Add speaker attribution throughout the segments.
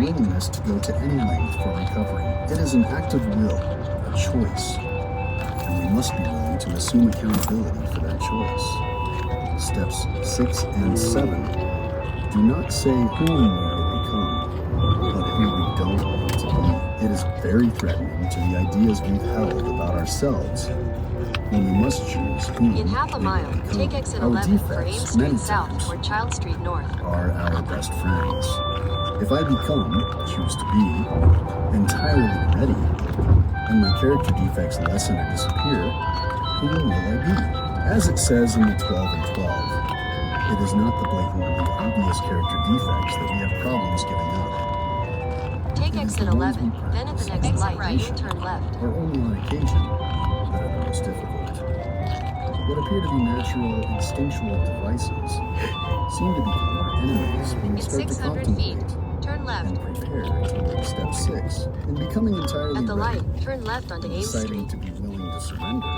Speaker 1: willingness to go to any length for recovery. It is an act of will, a choice, and we must be willing to assume accountability for that choice. Steps 6 and 7 do not say who we will become, but who we don't want to be. It is very threatening to the ideas we've held about ourselves when we must choose who
Speaker 2: In half a mile, take exit 11 for Ames Street South toward Child Street North.
Speaker 1: Are our best friends. If I choose to be, entirely ready, and my character defects lessen or disappear, who will I be? As it says in the 12 and 12, it is not the blatantly obvious character defects that we have problems giving up.
Speaker 2: Take exit 11, then at the next light, turn left.
Speaker 1: Or only on occasion that are the most difficult. What appear to be natural, instinctual devices seem to become our enemies when we start to contemplate
Speaker 2: turn left.
Speaker 1: and prepare toward step 6. In becoming entirely
Speaker 2: at the
Speaker 1: ready,
Speaker 2: light, turn left onto Ames
Speaker 1: deciding
Speaker 2: Street.
Speaker 1: to be willing to surrender,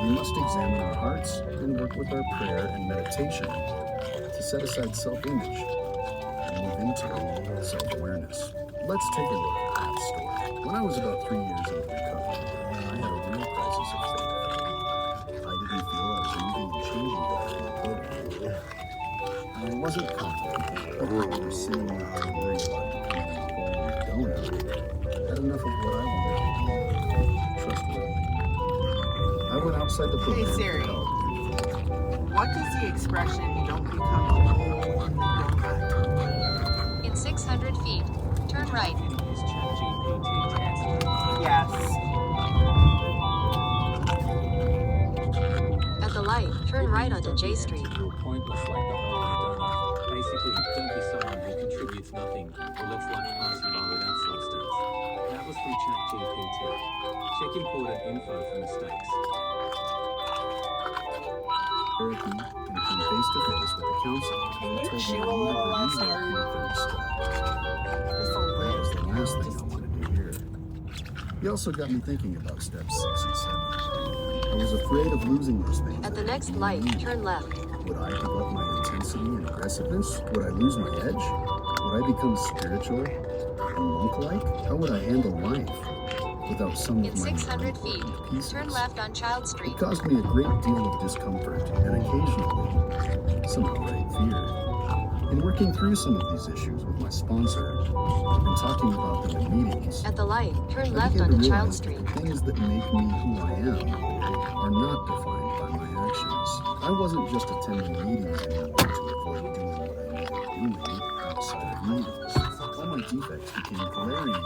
Speaker 1: we must examine our hearts and work with our prayer and meditation to set aside self-image and move into self-awareness. Let's take a look at that story. When I was about 3 years into recovery, I had a real crisis of faith. I didn't feel I was moving and changing that in the program. And I wasn't confident that I was sitting to worry about becoming a whole donor. I had enough of what I wanted to be trustworthy. I went outside the program.
Speaker 3: Hey Siri, what does the expression "you don't become a hole in the donut"?
Speaker 2: In 600 feet, turn right.
Speaker 3: Yes.
Speaker 2: At the light, turn right onto J Street.
Speaker 4: Pointless like the hole in the donut. Basically, don't be someone who contributes nothing or lets life pass you by without substance. That was from ChatGPT. Check important info for mistakes.
Speaker 1: Therapy and come face to face with the counselor who told
Speaker 3: chew
Speaker 1: me
Speaker 3: a
Speaker 1: I
Speaker 3: little
Speaker 1: never
Speaker 3: less
Speaker 1: knew
Speaker 3: hard?
Speaker 1: the third step.
Speaker 3: Just a
Speaker 1: That
Speaker 3: little.
Speaker 1: was the last thing I wanted to hear. He also got me thinking about steps 6 and 7. I was afraid of losing those things.
Speaker 2: At the next light, turn left.
Speaker 1: Would I give up my intensity and aggressiveness? Would I lose my edge? Would I become spiritual and monk-like? How would I handle life without some
Speaker 2: In
Speaker 1: of my
Speaker 2: 600 feet,
Speaker 1: pieces?
Speaker 2: turn left on Child Street.
Speaker 1: It caused me a great deal of discomfort and occasionally some outright fear. In working through some of these issues with my sponsor and talking about them in meetings,
Speaker 2: At the light, turn
Speaker 1: I
Speaker 2: left
Speaker 1: began to
Speaker 2: onto Child
Speaker 1: realize
Speaker 2: Street.
Speaker 1: that the things that make me who I am are not defined by my actions. I wasn't just attending meetings in order to avoid doing what I needed doing outside of meetings. All my defects became glaringly